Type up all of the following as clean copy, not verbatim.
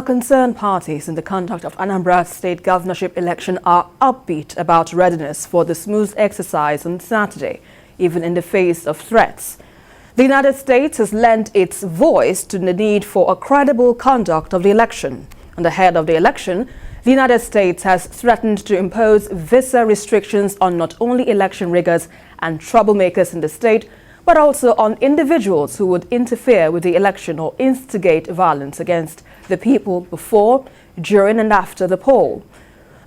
Concerned parties in the conduct of Anambra state governorship election are upbeat about readiness for the smooth exercise on Saturday, even in the face of threats. The United States has lent its voice to the need for a credible conduct of the election. And ahead of the election, the United States has threatened to impose visa restrictions on not only election riggers and troublemakers in the state, but also on individuals who would interfere with the election or instigate violence against the people before, during and after the poll.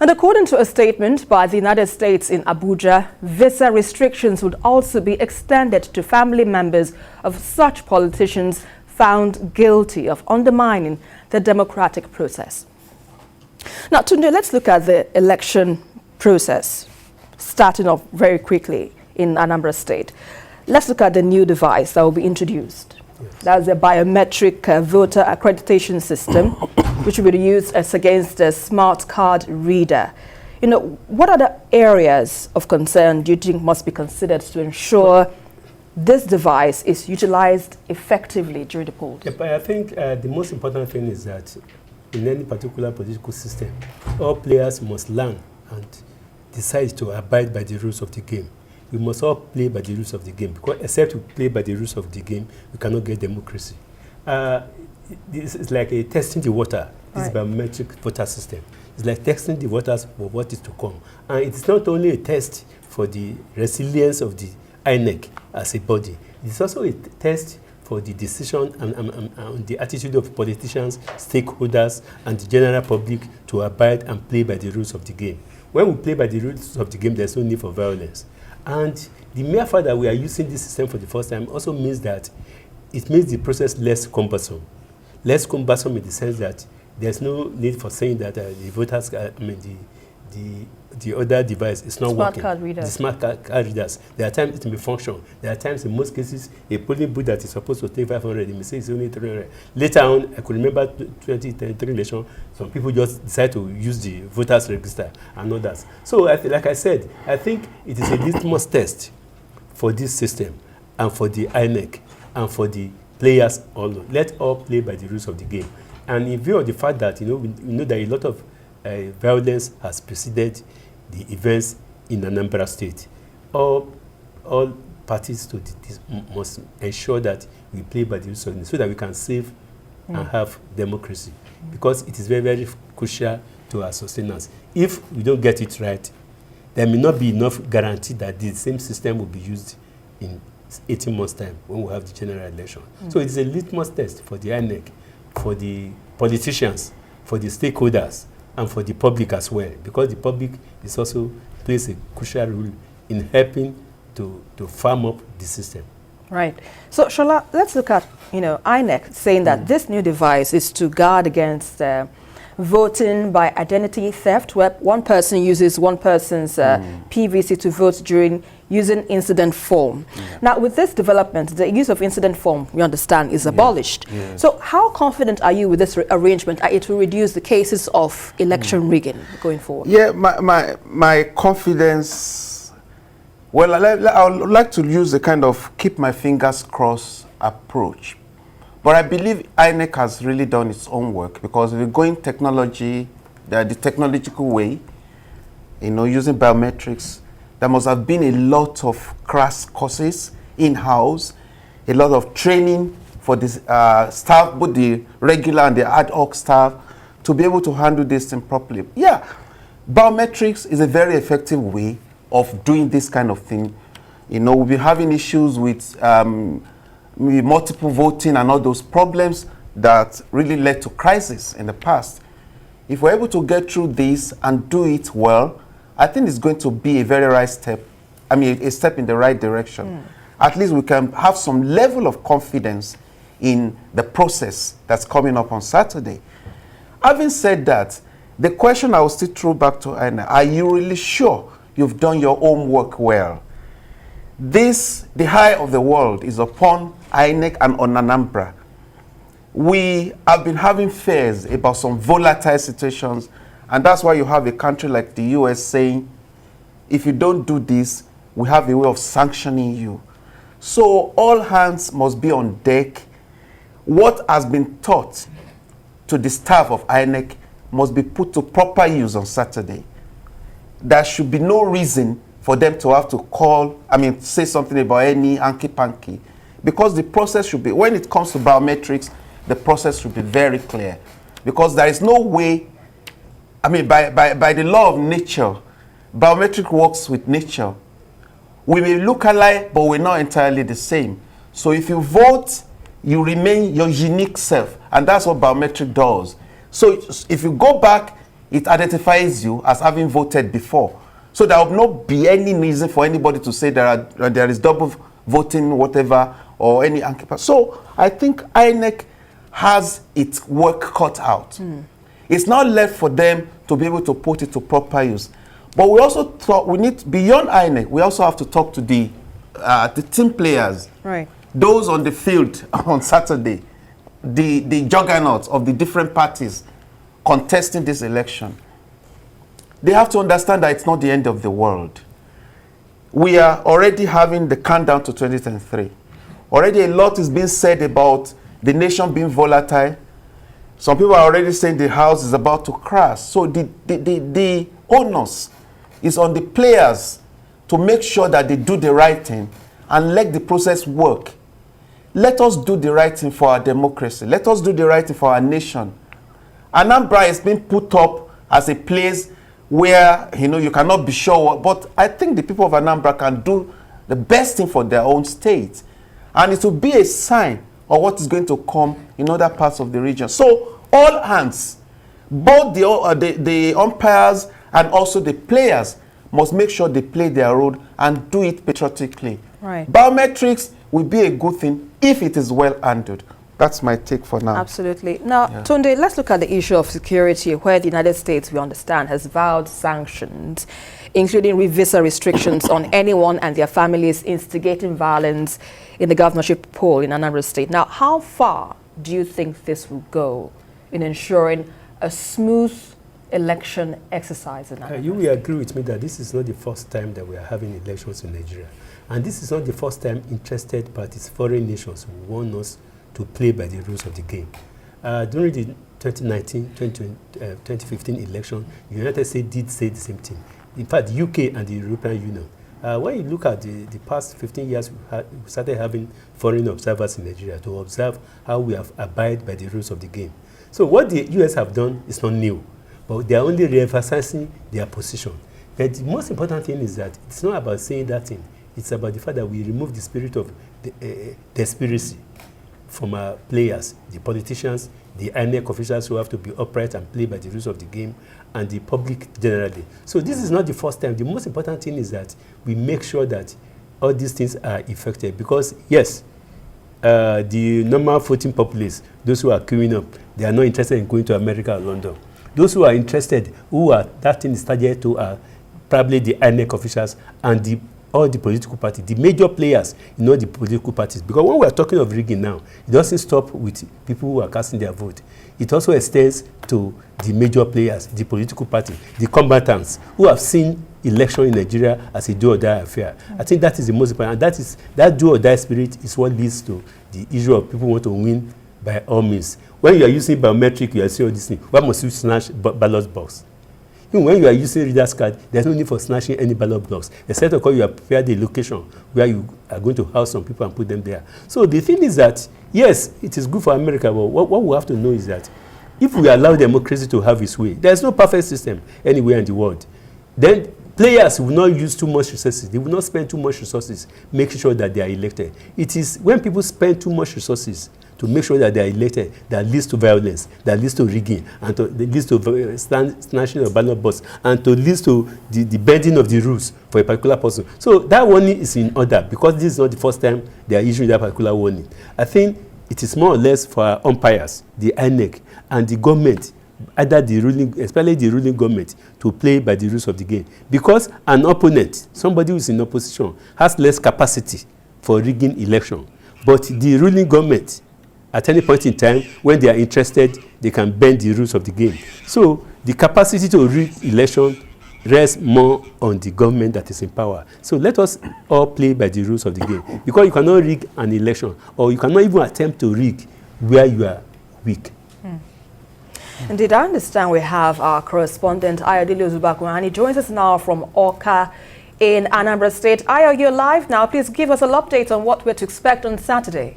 And according to a statement by the United States in Abuja, visa restrictions would also be extended to family members of such politicians found guilty of undermining the democratic process. Now, Tunde, let's look at the election process, starting off very quickly in Anambra State. Let's look at the new device that will be introduced. Yes. That's a biometric voter accreditation system, which will be used as against a smart card reader. You know, what are the areas of concern do you think must be considered to ensure this device is utilized effectively during the polls? Yeah, but I think the most important thing is that in any particular political system, all players must learn and decide to abide by the rules of the game. We must all play by the rules of the game, because except we play by the rules of the game, we cannot get democracy. This is like a testing the water, this biometric voter system. It's like testing the waters for what is to come. And it's not only a test for the resilience of the INEC as a body, it's also a test for the decision and the attitude of politicians, stakeholders, and the general public to abide and play by the rules of the game. When we play by the rules of the game, there's no need for violence. And the mere fact that we are using this system for the first time also means that it makes the process less cumbersome. Less cumbersome in the sense that there's no need for saying that the voters, the other device is not working. The smart card readers. There are times it may function. There are times, in most cases, a polling booth that is supposed to take 500, it may say it's only 300. Later on, I could remember 2023 election, some people just decide to use the voters register and others. So, like I said, I think it is a litmus test for this system and for the INEC and for the players all. Let all play by the rules of the game. And in view of the fact that, we know that a lot of violence has preceded the events in Anambra State. All parties to this must ensure that we play by the rules of the game so that we can save and have democracy. Because it is very, very crucial to our sustenance. If we don't get it right, there may not be enough guarantee that the same system will be used in 18 months' time when we have the general election. So it is a litmus test for the INEC, for the politicians, for the stakeholders, and for the public as well, because the public is also plays a crucial role in helping to farm up the system. Right. So, Shola, let's look at, INEC saying that this new device is to guard against voting by identity theft, where one person uses one person's PVC to vote during using incident form. Now, with this development, the use of incident form, we understand, is abolished. So how confident are you with this arrangement that it will reduce the cases of election rigging going forward? Yeah, my confidence, well, I would like to use the kind of keep my fingers crossed approach. But I believe INEC has really done its own work, because if we're going technology, the technological way, using biometrics, there must have been a lot of crash courses in-house, a lot of training for this staff, both the regular and the ad hoc staff, to be able to handle this thing properly. Yeah, biometrics is a very effective way of doing this kind of thing. We'll be having issues with multiple voting and all those problems that really led to crisis in the past. If we're able to get through this and do it well, I think it's going to be a very right step. A step in the right direction. At least we can have some level of confidence in the process that's coming up on Saturday. Having said that, the question I will still throw back to Anna, are you really sure you've done your own work well? The eye of the world is upon INEC and on Anambra. We have been having fears about some volatile situations, and that's why you have a country like the US saying, if you don't do this, we have a way of sanctioning you. So all hands must be on deck. What has been taught to the staff of INEC must be put to proper use on Saturday. There should be no reason for them to have to say something about any hanky-panky, because the process should be, when it comes to biometrics, the process should be very clear. Because there is no way, by the law of nature, biometric works with nature. We may look alike, but we're not entirely the same. So if you vote, you remain your unique self, and that's what biometric does. So if you go back, it identifies you as having voted before. So there will not be any reason for anybody to say there is double voting, whatever, or any. So I think INEC has its work cut out. It's not left for them to be able to put it to proper use. But we also thought we need, beyond INEC, we also have to talk to the team players, right? Those on the field on Saturday, the juggernauts of the different parties contesting this election. They have to understand that it's not the end of the world. We are already having the countdown to 2023. Already a lot is being said about the nation being volatile. Some people are already saying the house is about to crash. So the onus is on the players to make sure that they do the right thing and let the process work. Let us do the right thing for our democracy. Let us do the right thing for our nation. Anambra is being put up as a place where, you cannot be sure. But I think the people of Anambra can do the best thing for their own state. And it will be a sign of what is going to come in other parts of the region. So all hands, both the umpires and also the players, must make sure they play their role and do it patriotically. Right. Biometrics will be a good thing if it is well handled. That's my take for now. Absolutely. Now, Tunde, let's look at the issue of security, where the United States, we understand, has vowed sanctions, including visa restrictions on anyone and their families instigating violence in the governorship poll in Anambra State. Now, how far do you think this will go in ensuring a smooth election exercise in Anambra? You will agree with me that this is not the first time that we are having elections in Nigeria. And this is not the first time interested parties, foreign nations, want us to play by the rules of the game. During the 2015 election, the United States did say the same thing. In fact, the UK and the European Union. When you look at the past 15 years, we started having foreign observers in Nigeria to observe how we have abide by the rules of the game. So what the US have done is not new, but they are only re-emphasizing their position. But the most important thing is that it's not about saying that thing. It's about the fact that we remove the spirit of conspiracy from our players, the politicians, the INEC officials who have to be upright and play by the rules of the game, and the public generally. So this is not the first time. The most important thing is that we make sure that all these things are effective. Because yes, the normal voting populace, those who are queuing up, they are not interested in going to America or London. Those who are interested, that thing is targeted to, are probably the INEC officials and all the political parties, the major players in all the political parties. Because when we are talking of rigging now, it doesn't stop with people who are casting their vote. It also extends to the major players, the political party, the combatants who have seen election in Nigeria as a do-or-die affair. I think that is the most important. And that do-or-die spirit is what leads to the issue of people want to win by all means. When you are using biometric, you are saying all these things. Why must you snatch ballot box? Even when you are using reader's card, there's no need for snatching any ballot box. Except of course you have prepared the location where you are going to house some people and put them there. So the thing is that, yes, it is good for America, but what we have to know is that if we allow democracy to have its way, there's no perfect system anywhere in the world. Then players will not use too much resources. They will not spend too much resources making sure that they are elected. It is when people spend too much resources to make sure that they are elected that leads to violence, that leads to rigging, and leads to snatching of ballot box, and to leads to the bending of the rules for a particular person. So that warning is in order, because this is not the first time they are issuing that particular warning. I think it is more or less for our umpires, the INEC, and the government, either the ruling, especially the ruling government, to play by the rules of the game. Because an opponent, somebody who is in opposition, has less capacity for rigging election. But the ruling government, at any point in time, when they are interested, they can bend the rules of the game. So the capacity to rig election rests more on the government that is in power. So let us all play by the rules of the game. Because you cannot rig an election, or you cannot even attempt to rig where you are weak. Indeed, I understand we have our correspondent, Ayodele Zubakun, and he joins us now from Awka in Anambra State. Ayo, you're live now. Please give us an update on what we're to expect on Saturday.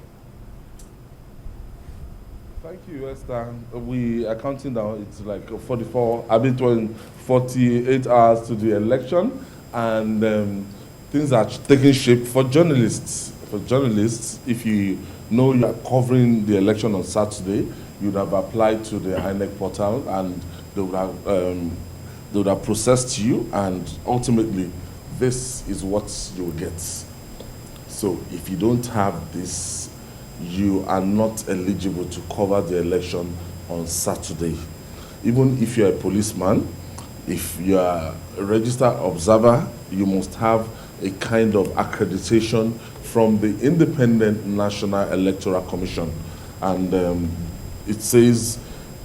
Thank you, Esther. We are counting down. It's like 48 hours to the election, and things are taking shape for journalists. For journalists, if you know you are covering the election on Saturday, you would have applied to the INEC portal, and they would have processed you, and ultimately, this is what you will get. So, if you don't have this, you are not eligible to cover the election on Saturday. Even if you're a policeman, if you are a registered observer, you must have a kind of accreditation from the Independent National Electoral Commission. And it says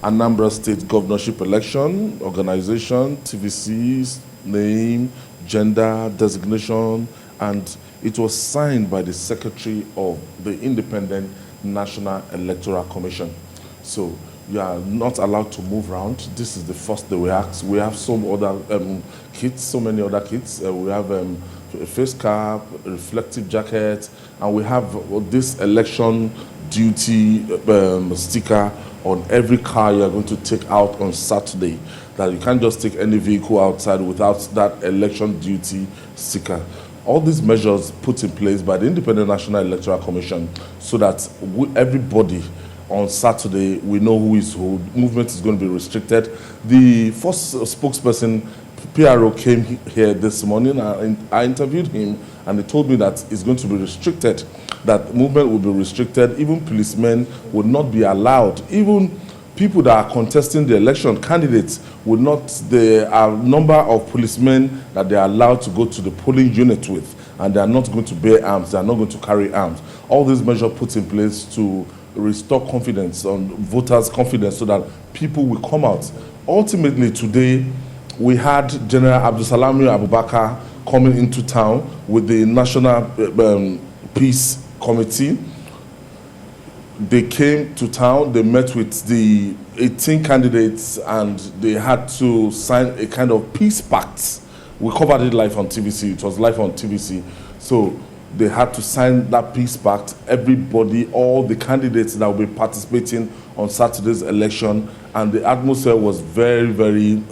Anambra State Governorship Election, Organization, TVC, name, gender, designation, and it was signed by the Secretary of the Independent National Electoral Commission. So you are not allowed to move around. This is the first day we ask. We have some other kits, so many other kits. We have a face cap, a reflective jacket, and we have this election duty sticker on every car you are going to take out on Saturday. That you can't just take any vehicle outside without that election duty sticker. All these measures put in place by the Independent National Electoral Commission so that everybody on Saturday, we know who is who. Movement is going to be restricted. The first spokesperson, PRO, came here this morning. I interviewed him, and he told me that it's going to be restricted, that movement will be restricted. Even policemen would not be allowed. Even people that are contesting the election, candidates, would not. There are a number of policemen that they are allowed to go to the polling unit with, and they are not going to bear arms. They are not going to carry arms. All these measures put in place to restore confidence, on voters' confidence, so that people will come out. Ultimately, today, we had General Abdusalami Abubakar coming into town with the National Peace Committee. They came to town, they met with the 18 candidates, and they had to sign a kind of Peace Pact. We covered it live on TVC, it was live on TVC. So they had to sign that Peace Pact. Everybody, all the candidates that will be participating on Saturday's election, and the atmosphere was very, very,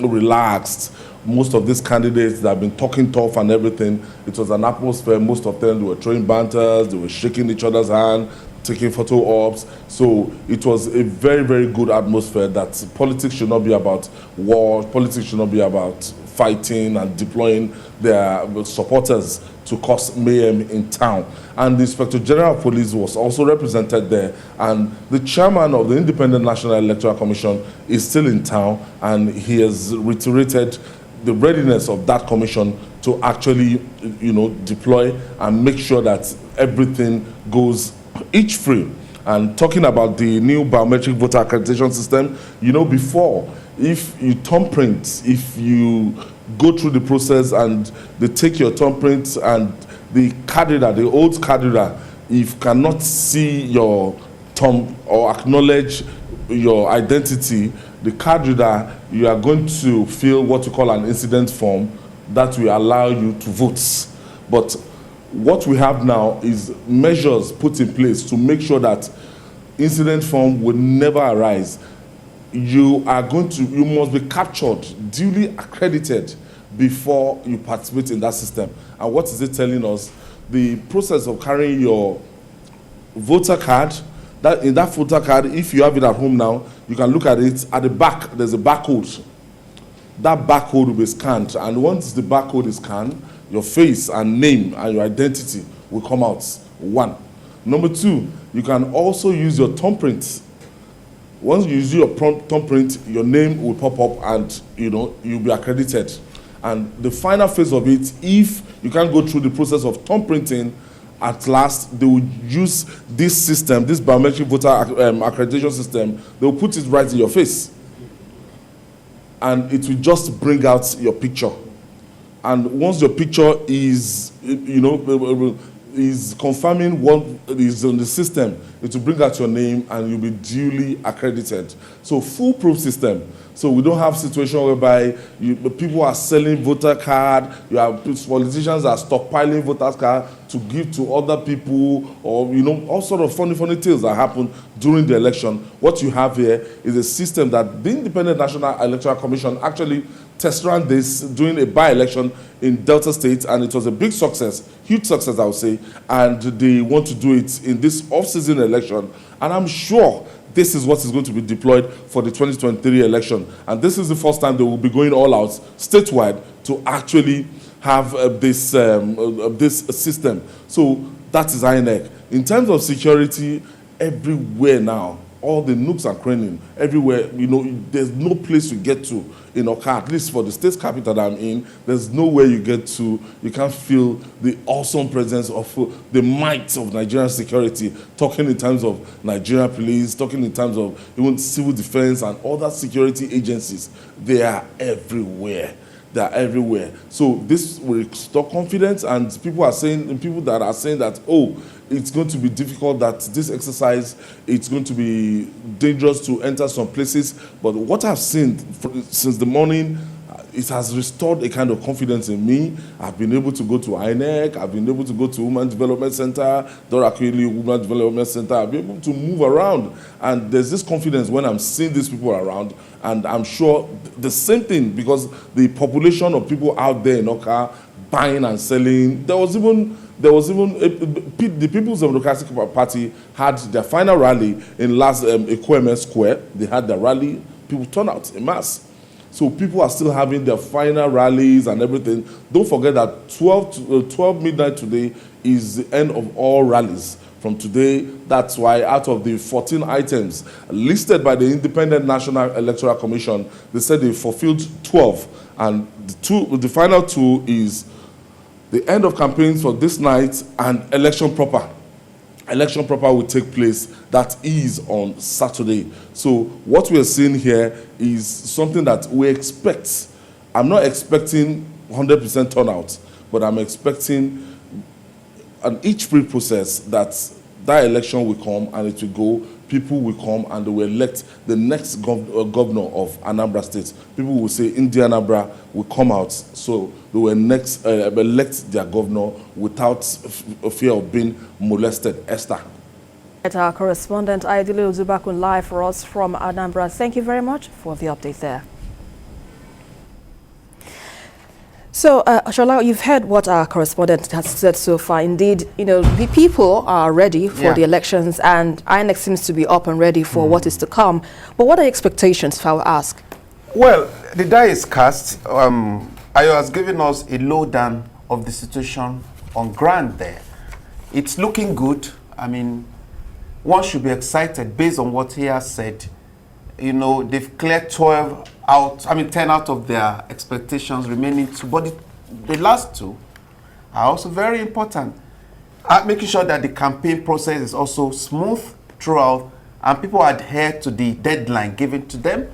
relaxed. Most of these candidates that have been talking tough and everything, it was an atmosphere. Most of them, they were throwing banters, they were shaking each other's hand, taking photo ops. So it was a very, very good atmosphere that politics should not be about war, politics should not be about fighting and deploying their supporters to cause mayhem in town. And the Inspector General of Police was also represented there, and the chairman of the Independent National Electoral Commission is still in town, and he has reiterated the readiness of that commission to actually, deploy and make sure that everything goes each free. And talking about the new biometric voter accreditation system, before, if you thumbprint, if you go through the process and they take your thumbprint, and the card reader, the old card reader, if you cannot see your thumb or acknowledge your identity, the card reader, you are going to fill what you call an incident form that will allow you to vote. But what we have now is measures put in place to make sure that incident form will never arise. You must be captured, duly accredited before you participate in that system. And what is it telling us? The process of carrying your voter card, in that voter card, if you have it at home now, you can look at it. At the back, there's a barcode. That barcode will be scanned, and once the barcode is scanned, your face and name and your identity will come out. One. Number two, you can also use your thumbprint. Once you use your thumbprint, your name will pop up, and you'll be accredited. And the final phase of it, if you can't go through the process of thumbprinting, at last they will use this system, this biometric voter accreditation system. They will put it right in your face, and it will just bring out your picture. And once your picture is, is confirming what is on the system. It will bring out your name and you'll be duly accredited. So foolproof system. So we don't have situation whereby people are selling voter card, you have politicians are stockpiling voter card to give to other people, or all sort of funny tales that happen during the election. What you have here is a system that the Independent National Electoral Commission actually test ran this during a by-election in Delta State, and it was a big success, huge success, I would say, and they want to do it in this off-season election, and I'm sure this is what is going to be deployed for the 2023 election. And this is the first time they will be going all out statewide to actually have this system. So that is INEC. In terms of security, everywhere now, all the nooks and crannies, everywhere, there's no place you get to in Oka, at least for the state capital that I'm in, there's nowhere you get to, you can't feel the awesome presence of the might of Nigerian security, talking in terms of Nigerian police, talking in terms of even civil defense and other security agencies. They are everywhere. They are everywhere. So this will restore confidence, and people that are saying that, oh, it's going to be difficult, that this exercise, it's going to be dangerous to enter some places. But what I've seen since the morning, it has restored a kind of confidence in me. I've been able to go to INEC, I've been able to go to Women Development Center, Dorakwili Women Development Center, I've been able to move around. And there's this confidence when I'm seeing these people around, and I'm sure the same thing, because the population of people out there in Oka buying and selling, there was even the People's Democratic Party had their final rally in last Ekweme Square. They had their rally, people turned out en masse. So people are still having their final rallies and everything. Don't forget that 12 midnight today is the end of all rallies. From today, that's why out of the 14 items listed by the Independent National Electoral Commission, they said they fulfilled 12. And the final two is the end of campaigns for this night and election proper. Election proper will take place, that is on Saturday. So what we are seeing here is something that we expect. I'm not expecting 100% turnout, but I'm expecting an each free process that election will come and it will go, people will come and they will elect the next governor of Anambra State. People will say Anambra will come out, so they will next elect their governor without fear of being molested. Esther. Our correspondent Aidile Uzubakun live for us from Anambra. Thank you very much for the update there. So, Shola, you've heard what our correspondent has said so far. Indeed, the people are ready for the elections, and INEC seems to be up and ready for what is to come. But what are your expectations, if I will ask? Well, the die is cast. Ayo has given us a lowdown of the situation on ground there. It's looking good. I mean, one should be excited based on what he has said. They've cleared 10 out of their expectations, remaining 2. But the last 2 are also very important. Making sure that the campaign process is also smooth throughout and people adhere to the deadline given to them,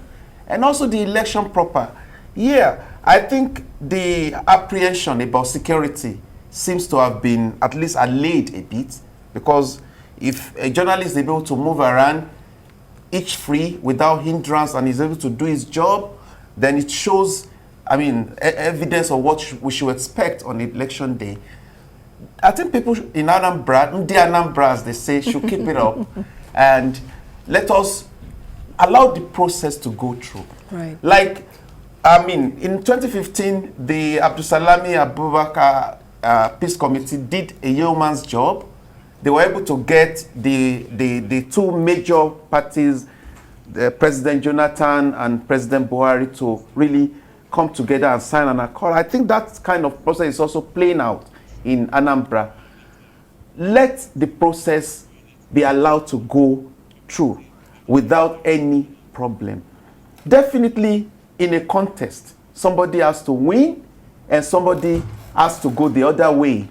and also the election proper. Yeah, I think the apprehension about security seems to have been at least allayed a bit, because if a journalist is able to move around each free without hindrance and is able to do his job, then it shows, evidence of what we should expect on election day. I think people in Anambra, the Anambra, as they say, should keep it up and let us allow the process to go through. Right. In 2015, the Abdusalami Abubakar Peace Committee did a yeoman's job. They were able to get the 2 major parties, President Jonathan and President Buhari, to really come together and sign an accord. I think that kind of process is also playing out in Anambra. Let the process be allowed to go through without any problem. Definitely in a contest, somebody has to win and somebody has to go the other way.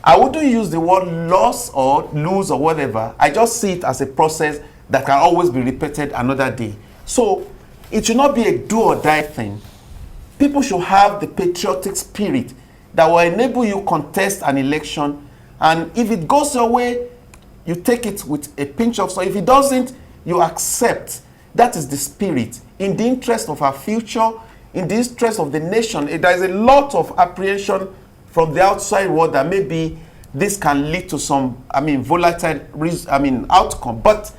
I wouldn't use the word loss or lose or whatever. I just see it as a process that can always be repeated another day. So it should not be a do or die thing. People should have the patriotic spirit that will enable you contest an election And if it goes your way, you take it with a pinch of salt. If it doesn't, you accept. That is the spirit. In the interest of our future, in the interest of the nation, there is a lot of apprehension from the outside world that maybe this can lead to some, volatile, outcome. But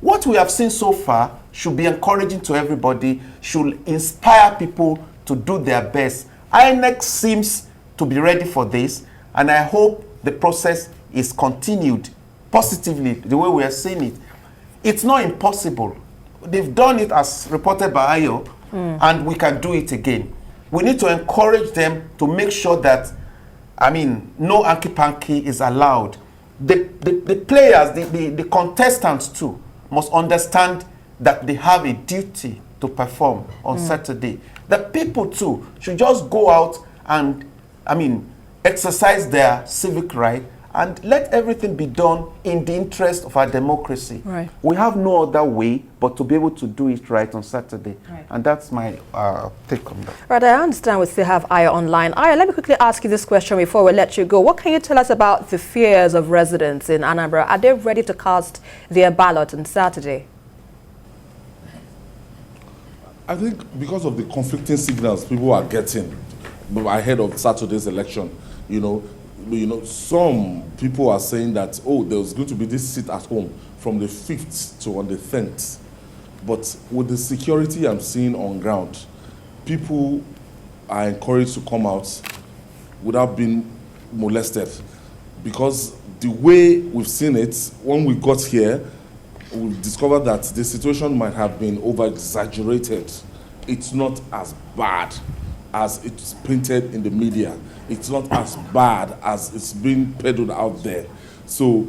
what we have seen so far should be encouraging to everybody, should inspire people to do their best. INEC seems to be ready for this, and I hope the process is continued positively, the way we are seeing it. It's not impossible. They've done it as reported by Ayo, and we can do it again. We need to encourage them to make sure that, no hanky-panky is allowed. The players, the contestants too, must understand that they have a duty to perform on Saturday. The people too should just go out and, exercise their civic right and let everything be done in the interest of our democracy. Right. We have no other way but to be able to do it right on Saturday. Right. And that's my take on that. Right, I understand we still have Aya online. Aya, let me quickly ask you this question before we let you go. What can you tell us about the fears of residents in Anambra? Are they ready to cast their ballot on Saturday? I think because of the conflicting signals people are getting ahead of Saturday's election, some people are saying that, there's going to be this sit at home from the 5th to on the 10th. But with the security I'm seeing on ground, people are encouraged to come out without being molested. Because the way we've seen it, when we got here, we've discovered that the situation might have been over-exaggerated. It's not as bad as it's printed in the media. It's not as bad as it's being peddled out there. So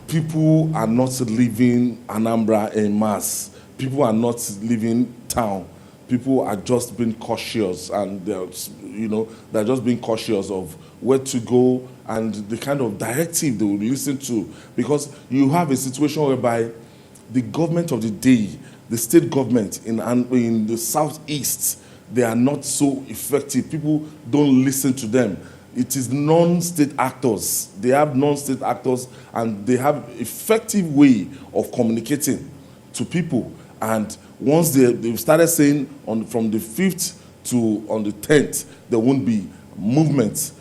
people are not leaving Anambra en masse. People are not leaving town. People are just being cautious, and they're just being cautious of where to go and the kind of directive they will listen to. Because you have a situation whereby the government of the day, the state government in the southeast, they are not so effective. People don't listen to them. It is non-state actors. They have non-state actors, and they have effective way of communicating to people. And once they've started saying from the 5th to on the 10th, there won't be movement.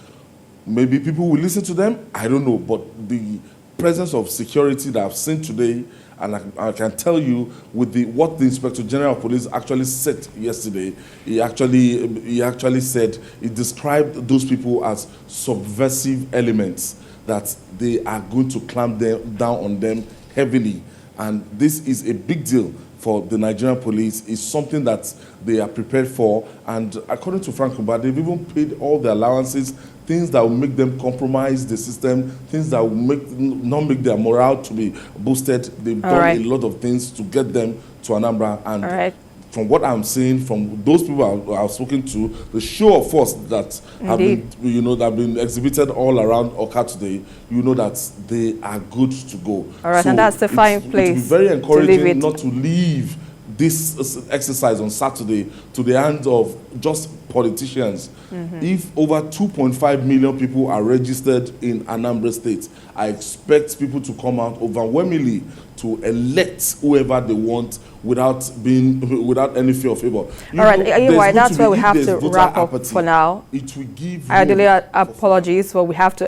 Maybe people will listen to them. I don't know. But the presence of security that I've seen today, and I can tell you with what the Inspector General of Police actually said yesterday, he actually said, he described those people as subversive elements, that they are going to clamp down on them heavily. And this is a big deal for the Nigerian police. Is something that they are prepared for. And according to Frank Mba, they've even paid all the allowances, things that will make them compromise the system, things that will not make their morale to be boosted. They've done a lot of things to get them to Anambra. And from what I'm seeing from those people I've spoken to, the show of force that have been exhibited all around Oka today, that they are good to go. All right, so and that's the fine place. It would be very encouraging not to leave this exercise on Saturday to the hands of just politicians. If over 2.5 million people are registered in Anambra State, I expect people to come out overwhelmingly to elect whoever they want without any fear of favor. All right, that's where we have to wrap up for now. It will give I apologies, but we have to